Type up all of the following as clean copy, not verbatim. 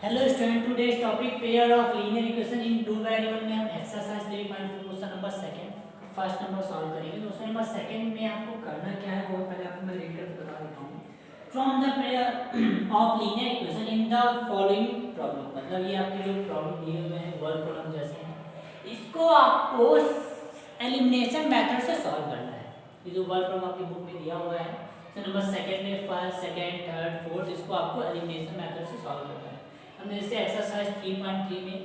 Hello student, today's topic pair of linear equation in two variable में हम exercise 3.4 question number second first number solve करेंगे। Question number second में आपको करना क्या है वो पहले आपको मैं रीड करके बता देता हूँ। From the pair of linear equation in the following problem, मतलब ये आपके जो प्रॉब्लम दिए हुए हैं वर्ड प्रॉब्लम जैसे हैं, इसको आपको एलिमिनेशन मेथड से सॉल्व करना है। ये जो वर्ड प्रॉब्लम आपकी बुक में दिया हुआ है नंबर सेकंड में फर्स्ट सेकंड थर्ड फोर्थ, इसको आपको एलिमिनेशन मेथड से सॉल्व करना है। हमने जैसे एक्सरसाइज 3.3 में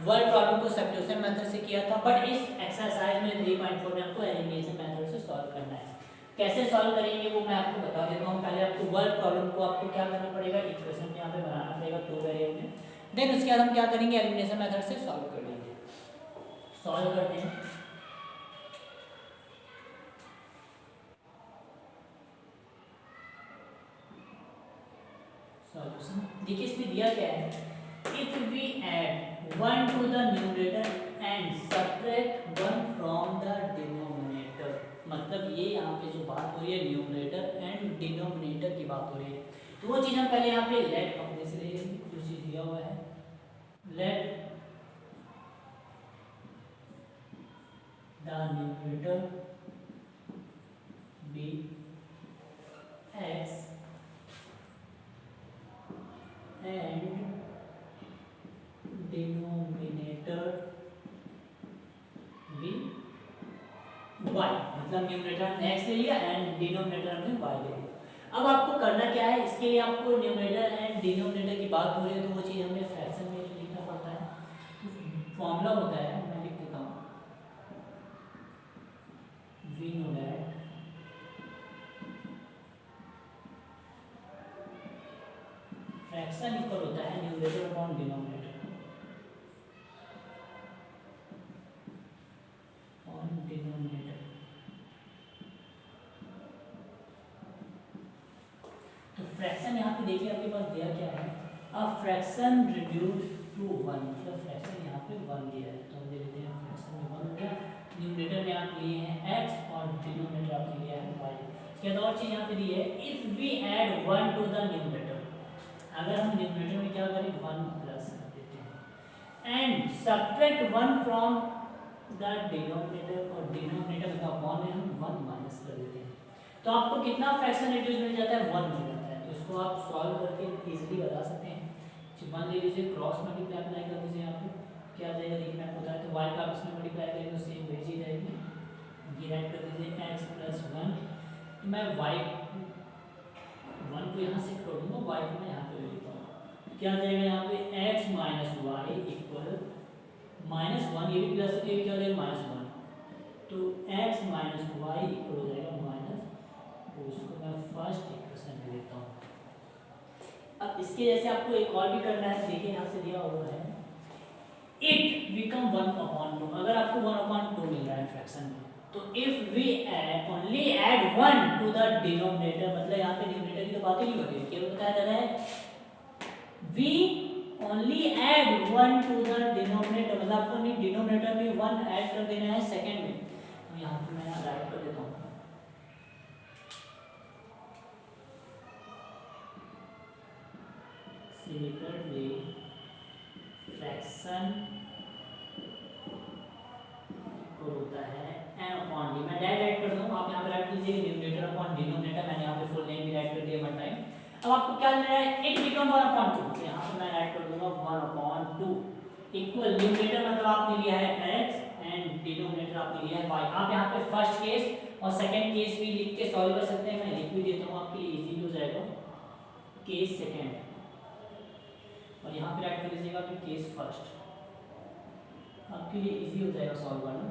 वर्ड प्रॉब्लम को सब्स्टिट्यूशन मेथड से किया था, बट इस एक्सरसाइज में 3.4 में हमको एलिमिनेशन मेथड से सॉल्व करना है। कैसे सॉल्व करेंगे वो मैं आपको बता देता हूँ। पहले आपको वर्ड प्रॉब्लम को आपको क्या करना पड़ेगा, इक्वेशन यहाँ पे बनाना पड़ेगा टू वेरिएबल में। देन उसके बाद हम क्या करेंगे, एलिमिनेशन मेथड से सॉल्व कर लेंगे। सॉल्व करते हैं। सॉल्यूशन देखिए इसमें दिया क्या है, if we add 1 to the numerator and subtract 1 from the denominator, मतलब ये यहाँ पे जो बात हो रही है न्यूमरेटर एंड डिनोमिनेटर की बात हो रही है, तो वो चीज़ हम पहले यहाँ पे लेट अपने से ले लेंगे। जो चीज़ दिया हुआ है let the numerator be x and denominator be y, मतलब न्यूमरेटर हमने x ले लिया एंड डिनोमिनेटर हमने y ले लिया। अब आपको करना क्या है, इसके लिए आपको न्यूमरेटर एंड डिनोमिनेटर की बात हो रही है तो वो चीज़ हमें फ्रैक्शन में लिखना पड़ता है। फॉर्मूला होता है, मैं लिख देता हूँ, we know that fraction equal होता है numerator upon denominator on denominator. तो फ्रैक्शन यहाँ पे देखिए आपके पास दिया क्या है, अ फ्रैक्शन रिड्यूस टू 1, मतलब फ्रैक्शन यहाँ पे 1 दिया है तो हम दे देते हैं फ्रैक्शन में 1 हो गया। न्यूमरेटर में आप लिए हैं x और डिनोमिनेटर आपने लिया है y। इसके बाद और चीज़ यहाँ पे दी है, if we add 1 to the numerator, अगर हम न्यूमरेटर में क्या करें 1 प्लस कर देते हैं and subtract 1 from the denominator, और डिनोमिनेटर का अपॉन में हम 1 माइनस कर देते हैं, तो आपको कितना फ्रैक्शन रिड्यूस मिल जाता है 1 मिल जाता है। तो इसको आप सॉल्व करके इजीली बता सकते हैं। मान ले लीजिए क्रॉस मल्टीप्लाई अप्लाई कर दीजिए, यहाँ पे क्या आ जाएगा देखिए, मैं आपको बताया तो y का आप इसमें मल्टीप्लाई करेंगे तो सेम वही चीज़ आएगी। ये ऐड कर दीजिए x प्लस 1, तो मैं y 1 को यहाँ शिफ्ट कर दूँगा, y को मैं यहाँ पे ले लेता हूँ। क्या आ जाएगा यहाँ पे x माइनस वाई इक्वल -1, ये भी प्लस है, ये भी क्या हो जाएगा -1, तो x माइनस वाई इक्वल हो जाएगा माइनस, तो इसको मैं फर्स्ट इक्वेशन में लेता हूँ। अब इसके जैसे आपको एक और भी करना है, देखिए यहाँ से दिया हुआ है इट बिकम 1/2, अगर आपको 1/2 मिल रहा है फ्रैक्शन में, तो if we only add 1 to the denominator, मतलब यहाँ पे डिनोमिनेटर की तो बात ही नहीं हो रही है, केवल बताया जा रहा है we only add 1 to the denominator, मतलब आपको डिनोमिनेटर में 1 ऐड कर देना है सेकंड में। तो यहाँ पे मैं राइट कर देता हूँ, सिमिलरली फ्रैक्शन को होता है n अपॉन d, मैं डायरेक्ट कर दूँ, आप यहाँ पे राइट कीजिए न्यूमरेटर अपॉन डिनोमिनेटर, मैंने यहाँ पे फुल नेम भी राइट कर दिया वन टाइम। अब आपको क्या लेना है, इट बिकम 1/2, तो यहाँ पे मैं राइट कर दूंगा 1/2 इक्वल न्यूमरेटर मतलब आपने लिया है x एंड डिनोमिनेटर आपने लिया है y। आप यहाँ पे फर्स्ट केस और सेकंड केस भी लिख के सॉल्व कर सकते हैं, मैं लिख भी देता हूँ आपके लिए इजी हो जाएगा, केस सेकंड, और यहाँ पे राइट कर लीजिएगा कि केस फर्स्ट, आपके लिए इजी हो जाएगा सॉल्व करना।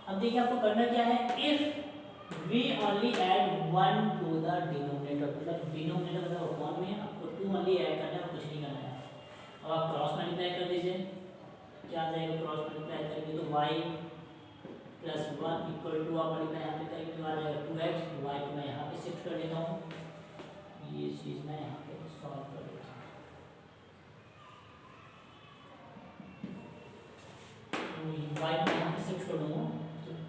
अब देखिए आपको करना क्या है, if we only add 1 to the denominator, मतलब डिनोमिनेटर मतलब अपॉन में आपको 2 ओनली ऐड करना है और कुछ नहीं करना है। अब आप क्रॉस मल्टीप्लाई कर दीजिए, क्या आ जाएगा क्रॉस मल्टीप्लाई करेंगे तो y प्लस 1 इक्वल टू, आप मल्टीप्लाई यहाँ पे करेंगे तो आ जाएगा 2x, y को मैं यहाँ पे शिफ्ट कर देता हूँ, ये चीज़ मैं यहाँ पे सॉल्व कर देता हूँ, तो y को यहाँ पे शिफ्ट कर दूँगा,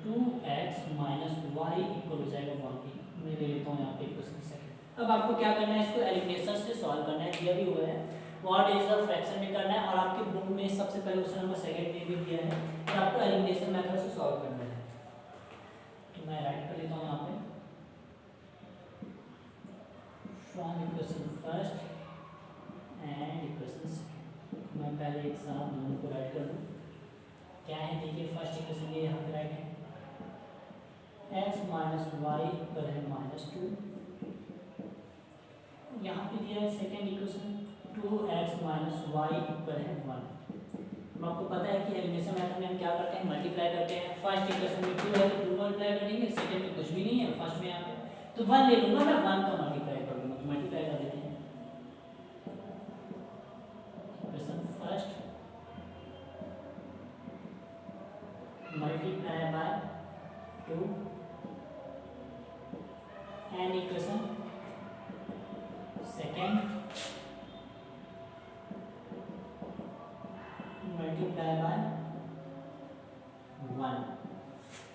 2x माइनस वाई इक्वल हो जाएगा 1। मैं ले लेता हूँ यहाँ पे इक्वेशन सेकंड, अब आपको क्या करना है, इसको एलिमिनेशन से सॉल्व करना है, दिया भी हुआ है व्हाट इज द फ्रैक्शन में करना है, और आपकी बुक में सबसे पहले क्वेश्चन नंबर 2 में भी दिया है कि आपको एलिमिनेशन मेथड से सॉल्व करना है। तो मैं राइट कर लेता हूँ यहाँ पे from equation first and equation second. मैं पहले एग्जाम दोनों को राइट कर दूँ। क्या है देखिए, फर्स्ट इक्वेशन ये यहाँ पे राइट है, x माइनस वाई इक्वल है -2। यहाँ पे दिया है second equation 2x minus y equal है 1। अब आपको पता है कि एलिमिनेशन मेथड में हम क्या करते हैं, मल्टीप्लाई करते हैं। फर्स्ट इक्वेशन में 2 है तो 2 मल्टीप्लाई करेंगे, सेकंड में कुछ भी नहीं है, फर्स्ट में यहाँ पे तो 1 ले लूँगा मैं, 1 का मल्टीप्लाई कर लूँगा। तो मल्टीप्लाई कर देते हैं, equation first multiply by 2 and equation second multiply by 1।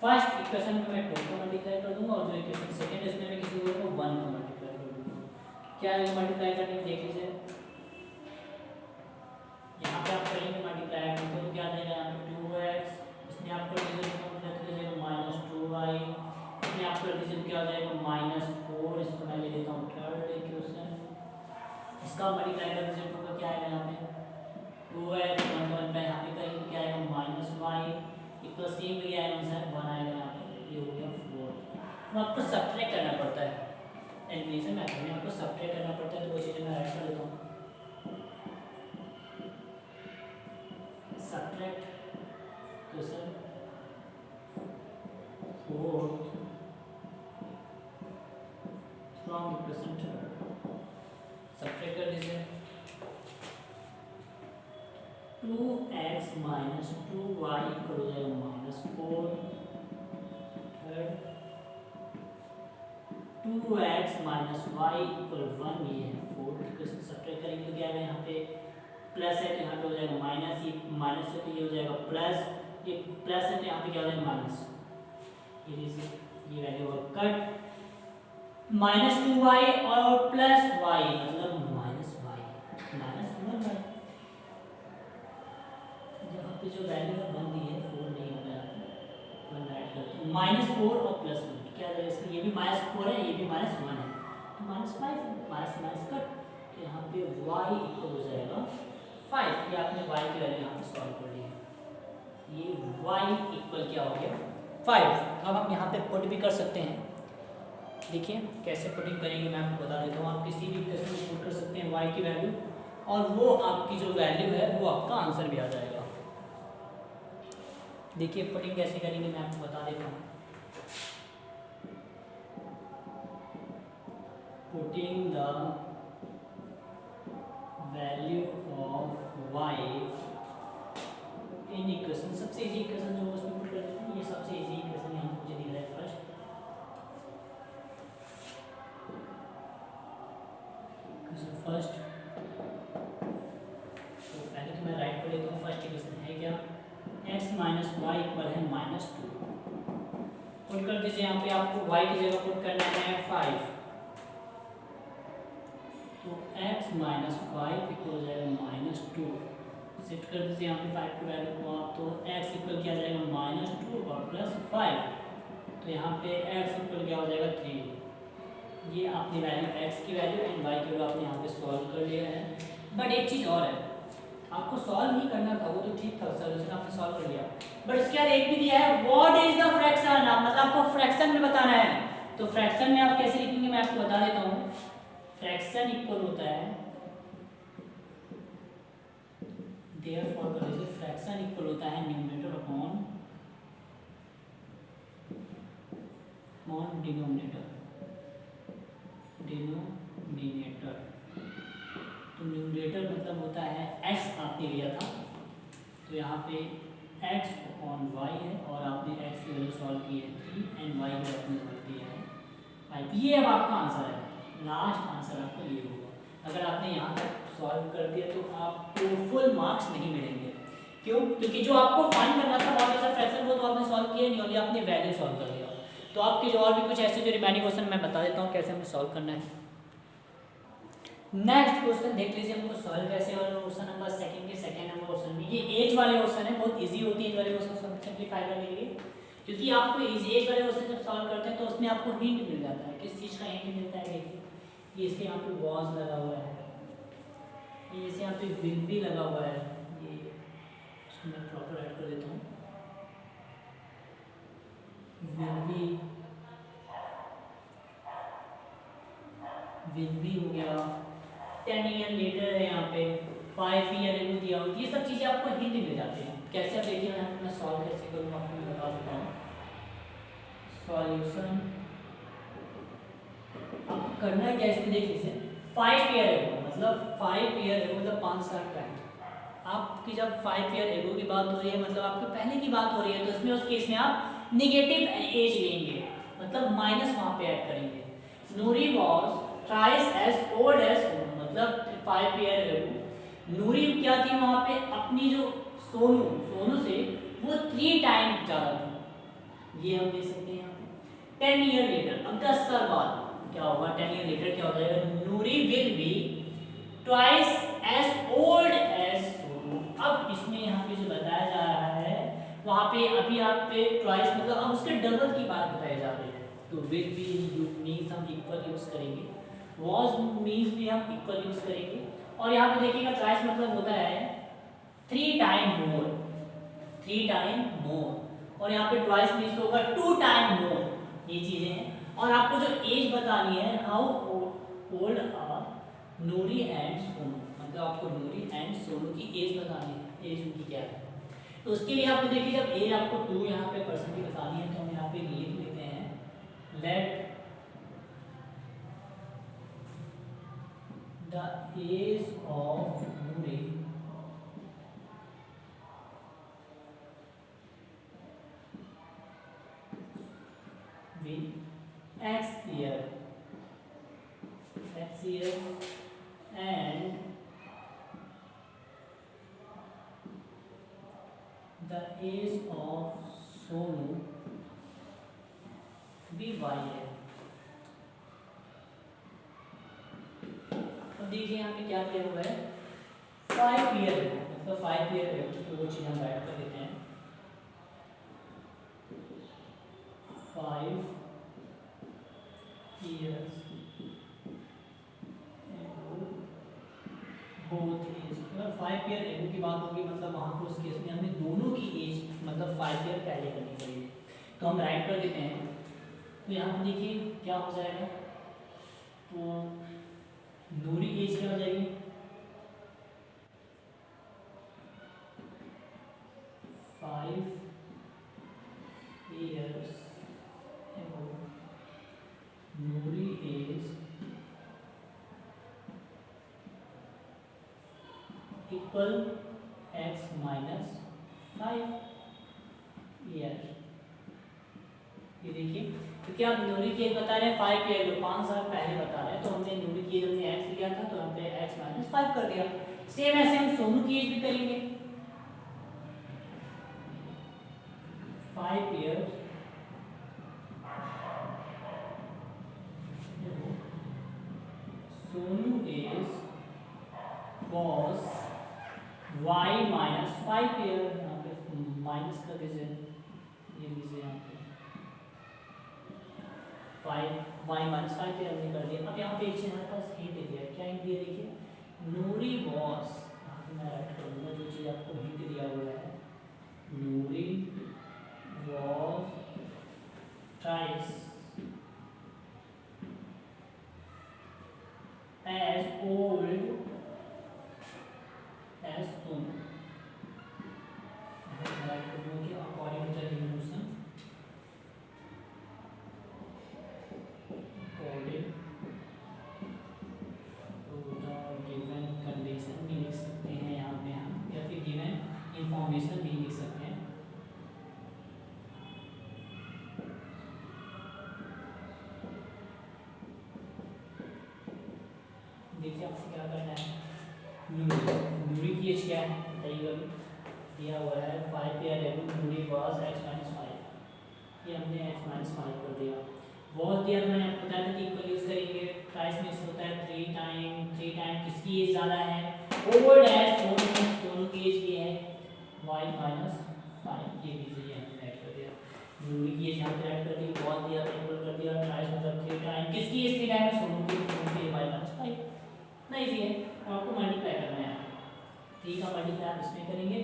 First equation में मैं 2 को मल्टीप्लाई कर दूंगा और जो इक्वेशन सेकेंड इसमें मैं किसी को 1 को मल्टीप्लाई कर दूंगा। क्या है मल्टीप्लाई करने में, देख लीजिए यहाँ पे आप करेंगे मल्टीप्लाई करेंगे तो क्या देगा, यहाँ पे 2x, इसमें आप कर दीजिए -2y, इसमें आप कर दीजिए क्या हो जाएगा -4। इसको मैं ले लेता हूँ थर्ड इक्वेशन, इसका मल्टीप्लाई कर दीजिए तो क्या आएगा यहाँ पे 2x 1 यहाँ पे करेंगे क्या आएगा -y इक्वल सेम भी आएगा आंसर 1 आएगा यहाँ पे, ये हो गया 4। तो आपको सब्ट्रैक्ट करना पड़ता है, एलिमिनेशन मेथड में आपको सब्ट्रैक्ट करना पड़ता है। तो वो चीज़ें मैं राइट कर लेता हूँ, subtract question 4 from equation third, subtract कर लीजिए 2x माइनस 2y इक्वल हो जाएगा -4। Third 2x minus y equal 1, ये है 4। इक्वेशन सब्ट्रैक्ट करेंगे तो क्या है, यहाँ पे प्लस है तो यहाँ पे हो जाएगा माइनस, ये माइनस है तो ये हो जाएगा प्लस, ये प्लस है तो यहाँ पे क्या हो जाएगा माइनस, ये वैल्यू और कट -2y और प्लस y मतलब -y -1y। यहाँ पे जो वैल्यू है 1 दी है, 4 नहीं होगा यहाँ पे, 1 राइट करते हैं, -4 और +1 क्या है, इसमें ये भी -4 है ये भी -1 है तो -5 माइनस कट, तो यहाँ पे y इक्वल हो जाएगा 5। ये आपने y की वैल्यू यहाँ पे सॉल्व कर ली है, ये y इक्वल क्या हो गया 5। अब हम यहाँ पे पुट भी कर सकते हैं, देखिए कैसे पुटिंग करेंगे मैं आपको बता देता हूँ। आप किसी भी इक्वेशन में पुट कर सकते हैं y की वैल्यू, और वो आपकी जो वैल्यू है वो आपका आंसर भी आ जाएगा। देखिए पुटिंग कैसे करेंगे मैं आपको बता देता हूँ। Putting the value of y in equation, सबसे इजी इक्वेशन जो उसमें पुट कर देते हैं, ये सबसे इजी इक्वेशन यहाँ मुझे दिख रहा है फर्स्ट। फर्स्ट तो पहले तो मैं राइट कर लेता हूँ, फर्स्ट इक्वेशन है क्या, x माइनस वाई इक्वल है -2। पुट कर दीजिए, यहाँ पे आपको y की जगह पुट करना है 5, तो x माइनस वाई इक्वल हो जाएगा -2। सेट कर दीजिए यहाँ पे 5 की वैल्यू को आप, तो x इक्वल क्या जाएगा -2 और +5, तो यहाँ पे x इक्वल क्या हो जाएगा 3। ये आपने वैल्यू x की वैल्यू एंड y की वैल्यू आपने यहाँ पे सॉल्व कर लिया है। बट एक चीज़ और है, आपको सॉल्व नहीं करना था, वो तो ठीक था, सॉल्यूशन आपने सॉल्व कर लिया, बट इसके बाद एक भी दिया है व्हाट इज द फ्रैक्शन, मतलब आपको फ्रैक्शन में बताना है। तो फ्रैक्शन में आप कैसे लिखेंगे मैं आपको बता देता हूँ। फ्रैक्शन इक्वल होता है, देयरफॉर कर लीजिए, फ्रैक्शन इक्वल होता है न्यूमरेटर अपॉन डिनोमिनेटर। तो न्यूमरेटर मतलब होता है x आपने लिया था, तो यहाँ पे x अपॉन y है, और आपने x की वैल्यू सॉल्व की है 3 एंड y की वैल्यू सॉल्व की है 5। ये अब आपका आंसर है, लास्ट आंसर आपका ये होगा। अगर आपने यहाँ तक सॉल्व कर दिया तो आपको फुल मार्क्स नहीं मिलेंगे। क्यों? क्योंकि जो आपको फाइंड करना था व्हाट इज द फ्रैक्शन, वो तो आपने सॉल्व किया नहीं, और आपने वैल्यू सॉल्व कर लिया। तो आपके जो और भी कुछ ऐसे जो रिमेनिंग क्वेश्चन मैं बता देता हूँ कैसे हमें सॉल्व करना है। नेक्स्ट क्वेश्चन देख लीजिए हमको सॉल्व कैसे और क्वेश्चन नंबर सेकंड के सेकंड नंबर क्वेश्चन में ये एज वाले क्वेश्चन है, बहुत इजी होती है एज वाले क्वेश्चन सिंपलीफाई करने के लिए, क्योंकि आपको एज वाले क्वेश्चन जब सॉल्व करते हैं तो उसमें आपको हिंट मिल जाता है। किस चीज़ का हिंट मिलता है? देखिए ये इसके यहाँ पे वॉज लगा हुआ है, ये इसे यहाँ पे विल भी लगा हुआ है, ये इसको मैं प्रॉपर ऐड कर देता हूँ, विल भी हो गया, 10 ईयर लेटर है यहाँ पे, 5 ईयर एगो दिया हो, ये सब चीज़ें आपको हिंट मिल जाती हैं। कैसे आप देखिए मैं सॉल्व कैसे करूँ आपको मैं बता देता हूँ। सॉल्यूशन अब करना क्या है इसमें देख लीजिए, 5 ईयर एगो मतलब 5 ईयर एगो मतलब 5 साल पहले, आपकी जब 5 ईयर एगो की बात हो रही है मतलब आपके पहले की बात हो रही है, तो इसमें उस केस में आप निगेटिव एज लेंगे, मतलब माइनस वहाँ पे ऐड करेंगे। Noori was thrice as old as मतलब 5 ईयर एगो नूरी क्या थी वहाँ पे अपनी जो सोनू से वो 3 टाइम ज़्यादा थी, ये हम देख सकते हैं यहाँ पे। 10 ईयर लेटर अब 10 साल बाद क्या होगा, 10 ईयर लेटर क्या हो जाएगा, Noori will be twice as old as Sonu. अब इसमें यहाँ पे जो बताया जा रहा है वहाँ पे अभी आप पे ट्वाइस मतलब अब उसके डबल की बात बताई जा रही है, तो विल बी मीन्स हम इक्वल यूज करेंगे, वॉज मीन्स भी हम इक्वल यूज करेंगे, और यहाँ पे देखिएगा ट्वाइस मतलब होता है 3 टाइम मोर, 3 टाइम मोर, और यहाँ पे ट्वाइस मीन्स होगा 2 टाइम मोर, ये चीजें हैं। और आपको जो एज बतानी है, how old are Noori and Sonu, मतलब आपको नूरी एंड सोनू की एज बतानी है, एज उनकी क्या है। तो उसके लिए आपको देखिए जब एज आपको 2 यहाँ पे परसेंट की बतानी है तो हम यहाँ पे लिख लेते हैं, let the age of Noori be X year and the age of Sonu be Y है। अब देखिए यहाँ पे क्या किया हुआ है, 5 ईयर है मतलब 5 ईयर है, तो वो चीज़ हम राइट कर देते हैं, 5 years बोथ एज, अगर 5 ईयर एगो की बात होगी मतलब वहाँ पर उस केस में हमें दोनों की एज मतलब 5 ईयर पहले करनी पड़ेगी, तो हम राइट कर देते हैं। तो यहाँ पर देखिए क्या हो जाएगा, तो नूरी एज क्या हो जाएगी, 5 years ago Noori age equal x minus 5 year. ये देखिए तो क्या नूरी की एज बता रहे हैं 5 ईयर, 5 साल पहले बता रहे हैं, तो हमने नूरी की एज हमने x लिया था तो यहाँ पे x माइनस 5 कर दिया। सेम ऐसे हम सोनू की एज भी करेंगे, 5 years Sonu age was y minus 5 year, यहाँ पे माइनस कर दीजिए, ये लीजिए यहाँ पे 5 y माइनस 5 ईयर हमने कर दिया। अब यहाँ पे एक चीज़ हमारे पास हिंट दिया है, क्या हिंट दिया देखिए, नूरी वॉस, यहाँ पे मैं राइट करूँगा जो चीज़ आपको हिंट दिया हुआ है, Noori was thrice as old as Sonu, according to the evolution, according to the given condition भी लिख सकते हैं यहाँ पे हम, या फिर given information भी लिख सकते हैं। देखिए आपको क्या करना है, नूरी की एज क्या है बताइएगा, दिया हुआ है 5 year ago Noori was x minus 5, ये हमने x माइनस 5 कर दिया। वॉज दिया तो मैंने आपको बताया था कि इक्वल यूज करेंगे, ट्राइस में होता है 3 टाइम किसकी एज ज़्यादा है, ओल्ड है सोनू की एज ये है y माइनस 5, ये भी हमने ऐड कर दिया, नूरी की एज यहाँ पे ऐड कर दी, वॉज दिया तो इक्वल कर दिया, ट्राइस मतलब 3 टाइम किसकी एज 3 टाइम है, सोनू की y माइनस 5, नहीं इजी है, आपको मल्टीप्लाई करना है, 3 का मल्टीप्लाई आप इसमें करेंगे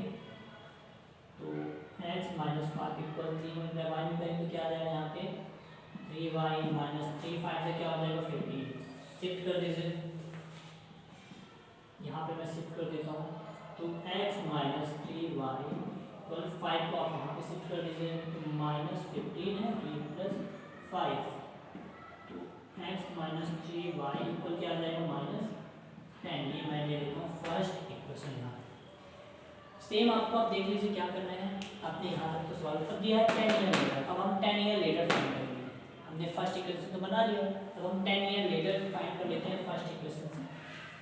तो x minus 5 equal 3 multiply y में करेंगे तो क्या आ जाएगा यहाँ पे 3y माइनस 3, 5 से क्या हो जाएगा 15, शिफ्ट कर दीजिए, यहाँ पे मैं शिफ्ट कर देता हूँ तो x माइनस 3y इक्वल 5 को आप यहाँ पे शिफ्ट कर दीजिए तो माइनस 15 है 3 प्लस 5 तो x माइनस 3y इक्वल क्या आ जाएगा माइनस 10, ये मैं ले लेता हूँ फर्स्ट इक्वेशन यहाँ। सेम आपको आप देख लीजिए क्या करना है, आपने यहाँ तक तो सॉल्व कर दिया है 10 ईयर लेटर, अब हम 10 ईयर लेटर फाइंड करेंगे, हमने फर्स्ट इक्वेशन तो बना लिया, अब हम 10 ईयर लेटर फाइंड कर लेते हैं फर्स्ट इक्वेशन से।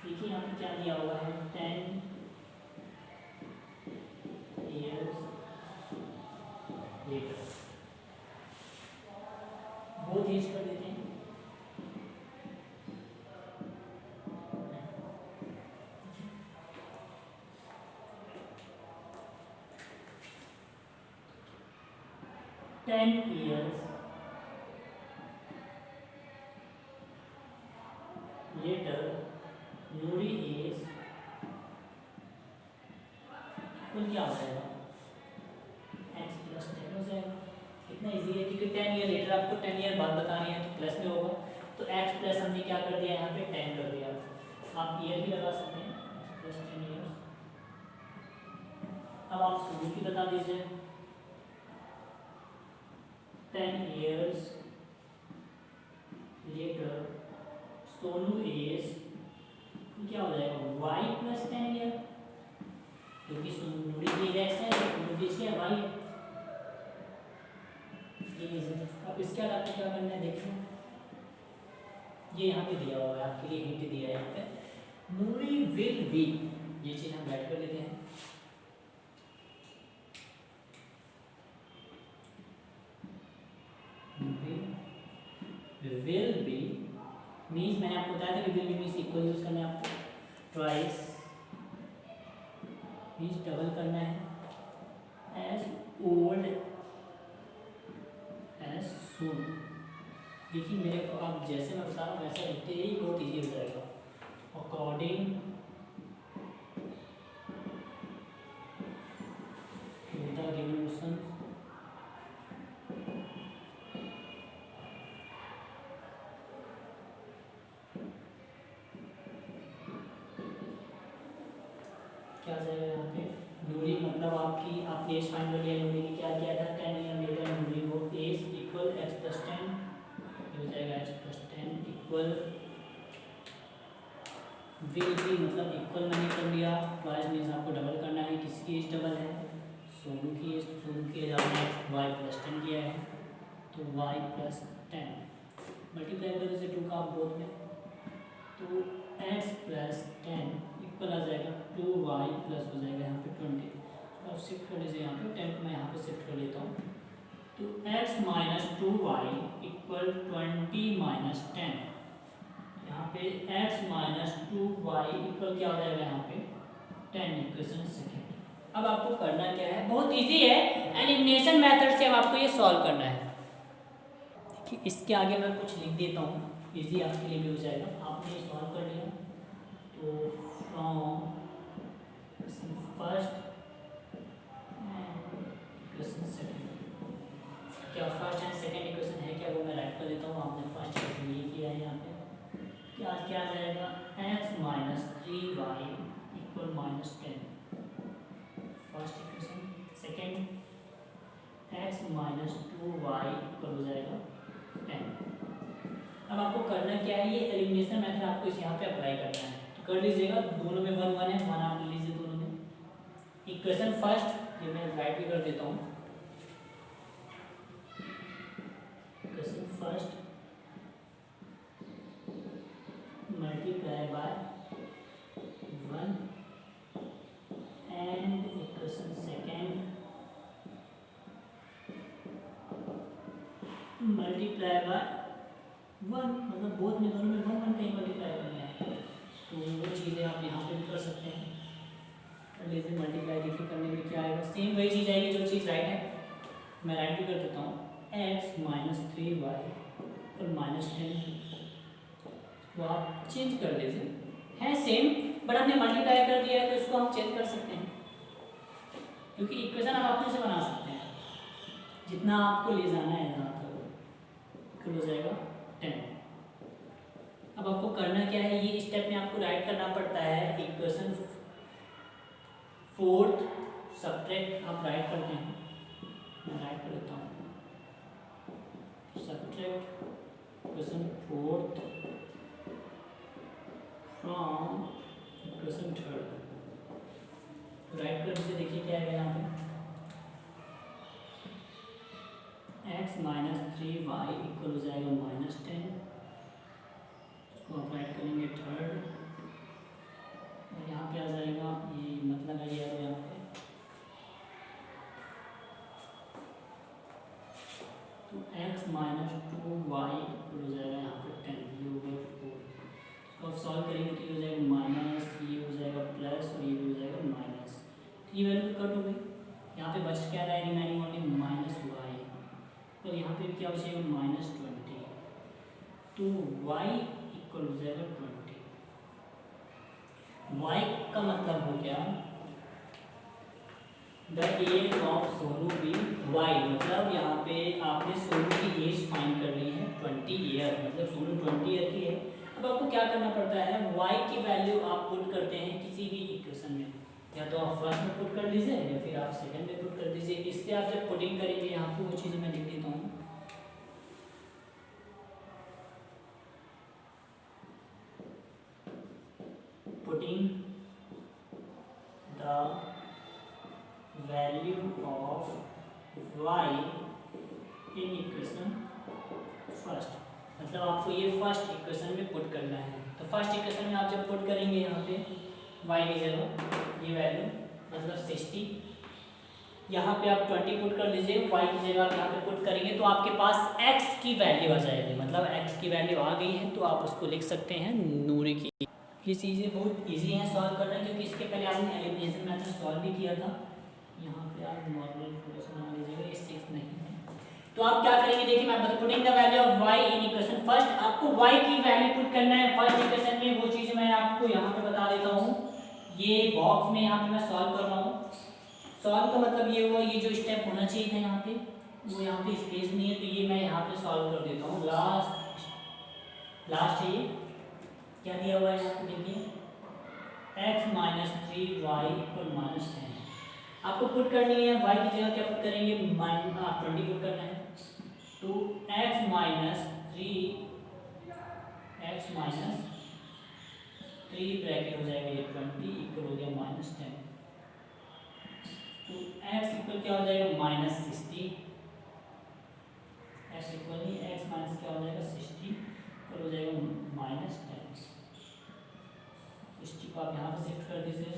देखिए यहाँ पे क्या दिया हुआ है 10 ईयर्स लेटर, बोथ एज कर देते हैं, टेन ईयर्स लेटर नूरी एज कुल क्या हो जाएगा x प्लस 10 हो जाएगा, इतना इजी है क्योंकि 10 ईयर लेटर आपको 10 ईयर बाद बतानी है तो प्लस में होगा, तो x प्लस हमने क्या कर दिया यहाँ पे 10 कर दिया, आप ईयर भी लगा सकते हैं x प्लस 10 ईयर्स। अब आप शुरू की बता दीजिए 10 ईयर्स लेटर सोनू एज क्या हो जाएगा y प्लस 10 ईयर, क्योंकि सोनू की एज x है तो सोनू की एज क्या y है, ये लीजिए। अब इसके बाद आपको क्या करना है देखिए, ये यहाँ पे दिया हुआ है आपके लिए, हिंट दिया है यहाँ पे नूरी विल बी, ये चीज़ हम ऐड कर लेते हैं, विल बी मीन्स मैंने आपको बताया था कि will be means equal use करना है आपको, ट्वाइस मीन्स डबल करना है एज ओल्ड एज सून। देखिए मेरे को आप जैसे मैं बता रहा हूँ वैसा लिखते ही बहुत ईजी हो जाएगा, according to the given question क्या जाएगा यहाँ पे नूरी मतलब आपने एज फाइंड कर लिया, नूरी ने क्या किया था 10 ईयर लेटर नूरी को एज इक्वल x प्लस 10 हो जाएगा, x plus 10 equal will be मतलब इक्वल मैंने कर लिया, ट्वाइस मीन्स आपको डबल करना है, किसकी एज डबल है सोनू की एज, सोनू की एज आपने y प्लस 10 किया है तो y प्लस 10 मल्टीप्लाई कर दीजिए 2 का आप बोथ में तो x प्लस 10 इक्वल आ जाएगा 2y प्लस हो जाएगा यहाँ पे 20, तो आप शिफ्ट कर लीजिए यहाँ पे 10 मैं यहाँ पे शिफ्ट कर लेता हूँ तो x minus 2y equal 20 minus 10, यहाँ पे x माइनस 2y इक्वल क्या हो जाएगा यहाँ पे 10, इक्वेशन सेकेंड। अब आपको करना क्या है, बहुत इजी है, एलिमिनेशन मेथड से अब आपको ये सॉल्व करना है। देखिए इसके आगे मैं कुछ लिख देता हूँ, इजी आपके लिए भी हो जाएगा, आपने ये सॉल्व कर लिया तो फ्रॉम फर्स्ट इक्वेशन सेकेंड, क्या फर्स्ट एंड सेकेंड इक्वेशन है क्या वो मैं राइट कर देता हूँ, आपने फर्स्ट इक्वेशन ये किया है, यहाँ पे क्या आ जाएगा x minus 3y equal minus 10 first equation, second x minus 2y equal हो जाएगा 10। अब आपको करना क्या है, ये एलिमिनेशन मेथड आपको इस यहाँ पे अप्लाई करना है, तो कर लीजिएगा, दोनों में 1 1 है, 1 आप ले लीजिए दोनों में, इक्वेशन फर्स्ट ये मैं राइट भी कर देता हूँ, equation first multiply by 1 and equation second multiply by मतलब बोथ में दोनों में 1 1 कहीं मल्टीप्लाई करना है, तो वो चीज़ें आप यहाँ पे भी कर सकते हैं। कर लीजिए मल्टीप्लाई, देखिए करने में क्या आएगा, सेम वही चीज़ आएगी जो चीज़ राइट है। मैं राइट भी कर देता हूँ, x माइनस 3y और माइनस 10, तो आप चेंज कर लीजिए, है सेम बट हमने मल्टीप्लाई कर दिया है तो इसको हम चेंज कर सकते हैं, क्योंकि इक्वेशन आप अपने से बना सकते हैं, जितना आपको ले जाना है यहाँ तक फिर हो जाएगा 10। अब आपको करना क्या है, ये स्टेप में आपको राइट करना पड़ता है इक्वेशन 4th सब्ट्रैक्ट, आप राइट करते हैं, मैं राइट कर देता हूँ, subtract equation 4th from equation 3rd, right कर दीजिए, देखिए क्या है यहाँ पे, x माइनस 3y इक्वल हो जाएगा माइनस 10, इसको आप राइट करेंगे 3rd, और यहाँ पे आ जाएगा ये मतलब है ये यहाँ पे, तो x माइनस 2y इक्वल हो जाएगा यहाँ पे 10, ये हो गया 4, तो आप सॉल्व करेंगे तो ये हो जाएगा माइनस, ये हो जाएगा प्लस और ये भी हो जाएगा माइनस, तो ये वैल्यू कट हो गई, यहाँ पे बच क्या रहा है रिमेनिंग ओनली माइनस y, और यहाँ पे भी क्या हो जाएगा माइनस 20, तो y इक्वल हो जाएगा 20, y का मतलब हो गया the age of Sonu be y, मतलब यहाँ पे आपने सोनू की एज फाइंड कर ली है 20 ईयर, मतलब सोनू 20 ईयर की है। अब आपको क्या करना पड़ता है, y की वैल्यू आप पुट करते हैं किसी भी इक्वेशन में, या तो आप फर्स्ट में पुट कर लीजिए या फिर आप सेकंड में पुट कर दीजिए, इससे आप जब पुटिंग करेंगे यहाँ पे वो चीज़ें मैं लिख देता हूँ, putting the value of y in equation first, मतलब आपको ये फर्स्ट इक्वेशन में पुट करना है, तो फर्स्ट इक्वेशन में आप जब पुट करेंगे यहाँ पे y की जगह ये वैल्यू मतलब 60, यहाँ पे आप 20 पुट कर लीजिए, y की जगह आप यहाँ पे पुट करेंगे तो आपके पास x की वैल्यू आ जाएगी, मतलब x की वैल्यू आ गई है तो आप उसको लिख सकते हैं नूरे की। ये चीज़ें बहुत इजी हैं सॉल्व करना, क्योंकि इसके पहले आपने एलिमिनेशन मेथड सॉल्व भी किया था। यहाँ पे आप नॉर्मल प्रोग्रेशन बना लीजिएगा, ये 6 नहीं है, तो आप क्या करेंगे देखिए, मैं बता putting the value of y in equation first, आपको y की वैल्यू पुट करना है फर्स्ट इक्वेशन में, वो चीज़ मैं आपको यहाँ पे बता देता हूँ, ये बॉक्स में यहाँ पे मैं सॉल्व कर रहा हूँ, सॉल्व का मतलब ये हुआ, ये जो स्टेप होना चाहिए था यहाँ पे वो यहाँ पे स्पेस नहीं है, तो ये मैं यहाँ पे सॉल्व कर देता हूँ, लास्ट ये क्या दिया हुआ है यहाँ पे देखिए, x minus 3y equal minus 10, आपको पुट करनी है y की जगह क्या पुट करेंगे, 20 पुट करना है, तो x माइनस 3 ब्रैकेट हो जाएगा ये 20 इक्वल हो गया माइनस 10, तो x इक्वल क्या हो जाएगा माइनस 60, x इक्वल ही x माइनस क्या हो जाएगा 60 इक्वल हो जाएगा माइनस 10, 60 को आप यहाँ पे शिफ्ट कर दीजिए,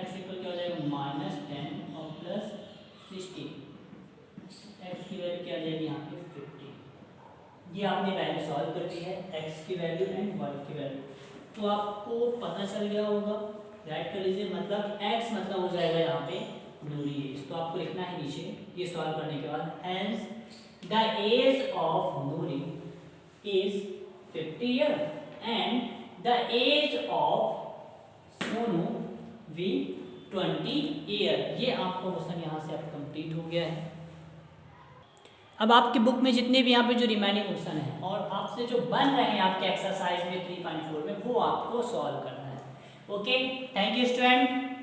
x इक्वल क्या हो जाएगा माइनस 10 और प्लस 60, x की वैल्यू क्या आ जाएगी यहाँ पे 50, ये आपने वैल्यू सॉल्व कर दी है x की वैल्यू एंड y की वैल्यू, तो आपको पता चल गया होगा, राइट कर लीजिए, मतलब x मतलब हो जाएगा यहाँ पे नूरी एज, तो आपको लिखना है नीचे ये सॉल्व करने के बाद, hence the age of Noori is 50 year and the age of Sonu भी 20 ईयर, ये आपको क्वेश्चन यहाँ से आप कंप्लीट हो गया है। अब आपकी बुक में जितने भी यहाँ पे जो रिमेनिंग क्वेश्चन है और आपसे जो बन रहे हैं आपके एक्सरसाइज में 3.4 में, वो आपको सॉल्व करना है। Okay, thank you student.